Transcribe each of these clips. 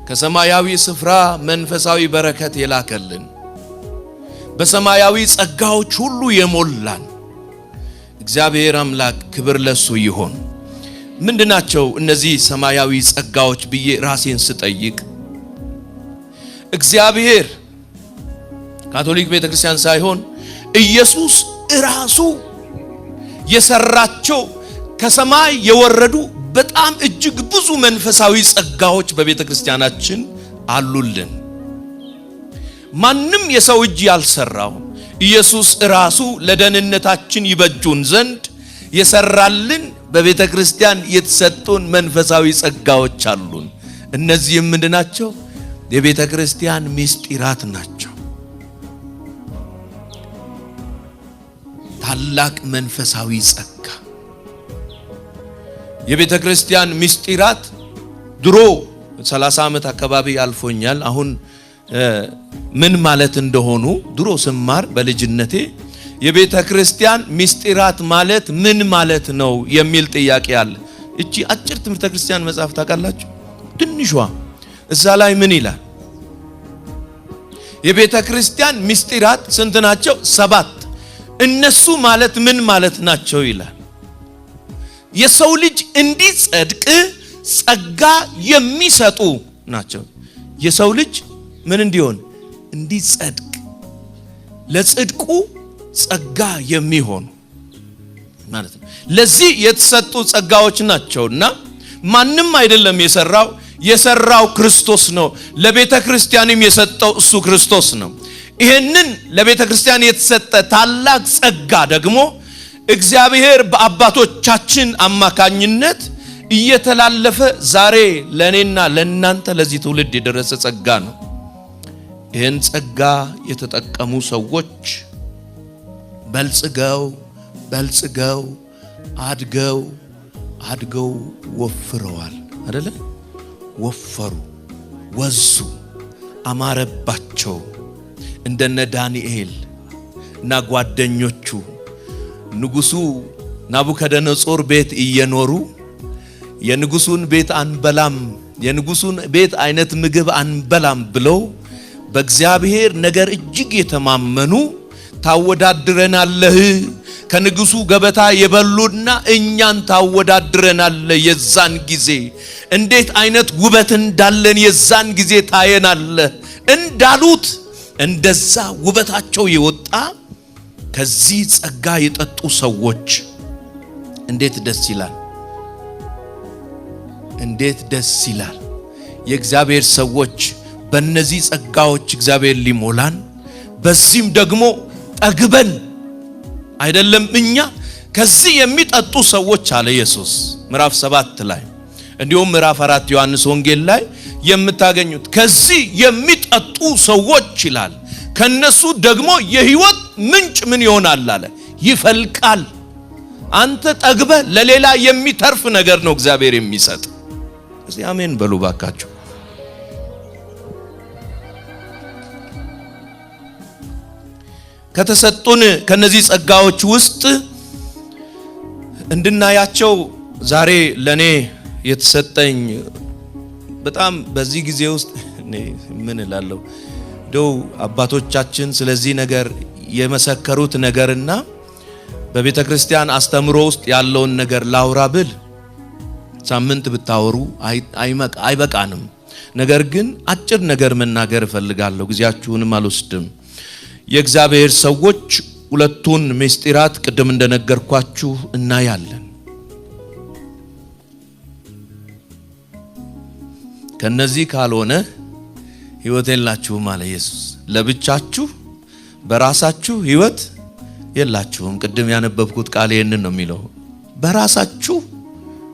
ከሰማያዊ ስፍራ መንፈሳዊ በረከት የላከልን በሰማያዊ ጸጋዎች ሁሉ የሞላን እግዚአብሔር አምላክ ክብር ለሱ ይሁን። ምንድናቸው እነዚህ ሰማያዊ ጸጋዎች ብዬ ራሴን ስጠይቅ እግዚአብሔር ካቶሊክ ቤተክርስቲያን ሳይሆን ኢየሱስ ራሱ የሰራቸው ከሰማይ የወረዱ በጣም እጅግ ብዙ መንፈሳዊ ጸጋዎች በቤተክርስቲያናችን አሉልን። ማንም የሰው እጅ ያልሰራው ኢየሱስ ራሱ ለደህንነታችን ይበጁን ዘንድ የሰራልን በቤተክርስቲያን የተሰጡን መንፈሳዊ ጸጋዎች አሉን። እነዚህም ምንድናቸው? የቤተክርስቲያን ምስጢራት ናቸው። ታላቅ መንፈሳዊ ጸጋ የቤተክርስቲያን ምስጢራት ድሮ 30 ዓመት አካባቢ አልፎኛል። አሁን ምን ማለት እንደሆኑ ድሮ ስማር በልጅነቴ የቤተክርስቲያን ምስጢራት ማለት ምን ማለት ነው የሚል ጥያቄ አለ። እቺ አጭር ትምህርተ ክርስቲያን መጽሐፍ ታውቃላችሁ? ትንሿ እዛ ላይ ምን ይላል? የቤተክርስቲያን ምስጢራት ስንት ናቸው? 7። እነሱ ማለት ምን ማለት ናቸው ይላል። የሰው ልጅ እንዲጸድቅ ጸጋ የሚሰጡ ናቸው። የሰው ልጅ ምን እንዲሆን? እንዲጸድቅ፣ ለጽድቁ ጸጋ የሚሆኑ ማለት ነው። ለዚህ የተሰጡ ጸጋዎች ናቸውና ማንም አይደለም የሰራው ክርስቶስ ነው። ለቤተ ክርስቲያንም የሰጠው እሱ ክርስቶስ ነው። ይሄንን ለቤተ ክርስቲያን የተሰጠ ታላቅ ጸጋ ደግሞ እግዚአብሔር በአባቶቻችን አማካኝነት እየተላለፈ ዛሬ ለኔና ለናንተ ለዚህ ትውልድ የደረሰ ጸጋ ነው። ይሄን ጸጋ የተጠቀሙ ሰዎች በልጽገው አድገው ወፍረዋል አይደለ? ወፈሩ፣ ወዙ፣ አማረባቸው። እንደነ ዳንኤል እና ጓደኞቹ ንጉሱ ናቡከደነጾር ቤት እየኖሩ የንጉሱን ቤት አንበላም፣ የንጉሱን ቤት አይነት ምግብ አንበላም ብለው በእግዚአብሔር ነገር እጅግ የተማመኑ ታወዳድረናለህ ከንጉሱ ገበታ የበሉና እኛን ታወዳድረናለህ፣ የዛን ጊዜ እንዴት አይነት ውበት እንዳለን የዛን ጊዜ ታየናለህ እንዳሉት እንደዛ ውበታቸው የወጣ ከዚህ ጸጋ የጠጡ ሰዎች እንዴት ደስ ይላል! እንዴት ደስ ይላል! የእግዚአብሔር ሰዎች በእነዚህ ጸጋዎች እግዚአብሔር ሊሞላን በዚህም ደግሞ ጠግበን አይደለም እኛ ከዚህ የሚጠጡ ሰዎች አለ ኢየሱስ ምዕራፍ 7 ላይ እንዲሁም ምዕራፍ 4 ዮሐንስ ወንጌል ላይ የምታገኙት ከዚህ የሚጠጡ ሰዎች ይላል። ከነሱ ደግሞ የሕይወት ምንጭ ምን ይሆናል አለ? ይፈልቃል። አንተ ጠግበ ለሌላ የሚተርፍ ነገር ነው እግዚአብሔር የሚሰጥ። እስቲ አሜን በሉ ባካችሁ። ከተሰጡን ከነዚህ ጸጋዎች ውስጥ እንድናያቸው ዛሬ ለኔ የተሰጠኝ በጣም በዚህ ጊዜ ውስጥ ምን እላለሁ ደው አባቶቻችን ስለዚህ ነገር የመሰከሩት ነገርና በቤተ ክርስቲያን አስተምሮ ውስጥ ያለውን ነገር ላውራ ብል ሳምንት ብታወሩ አይበቃንም። ነገር ግን አጭር ነገር መናገር እፈልጋለሁ፣ ጊዜያችሁንም አልወስድም። የእግዚአብሔር ሰዎች ሁለቱን ምስጢራት ቅድም እንደነገርኳችሁ እናያለን። ከነዚህ ካልሆነ ሕይወት የላችሁም አለ ኢየሱስ። ለብቻችሁ በራሳችሁ ሕይወት የላችሁም። ቅድም ያነበብኩት ቃል ይሄንን ነው የሚለው። በራሳችሁ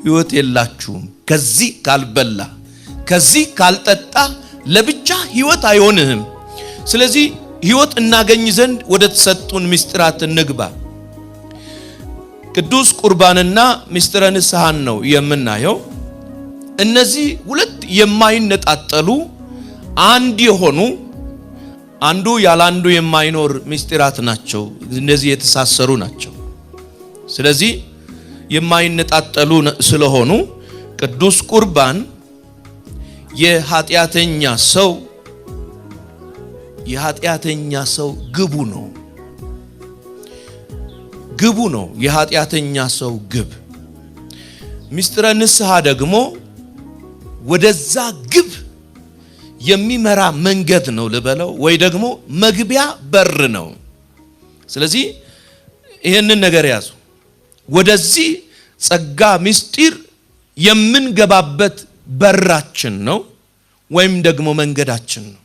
ሕይወት የላችሁም። ከዚህ ካልበላ ከዚህ ካልጠጣ ለብቻ ሕይወት አይሆንህም። ስለዚህ ሕይወት እናገኝ ዘንድ ወደ ተሰጡን ምስጢራት እንግባ። ቅዱስ ቁርባንና ምስጢረ ንስሐን ነው የምናየው። እነዚህ ሁለት የማይነጣጠሉ አንድ የሆኑ አንዱ ያለ አንዱ የማይኖር ምስጢራት ናቸው። እነዚህ የተሳሰሩ ናቸው። ስለዚህ የማይነጣጠሉ ስለሆኑ ቅዱስ ቁርባን የኃጢአተኛ ሰው ግቡ ነው የኃጢአተኛ ሰው ግብ። ምስጢረ ንስሐ ደግሞ ወደዛ ግብ የሚመራ መንገድ ነው ልበለው ወይ ደግሞ መግቢያ በር ነው። ስለዚህ ይሄንን ነገር ያዙ። ወደዚህ ጸጋ ምስጢር የምንገባበት በራችን ነው ወይም ደግሞ መንገዳችን ነው።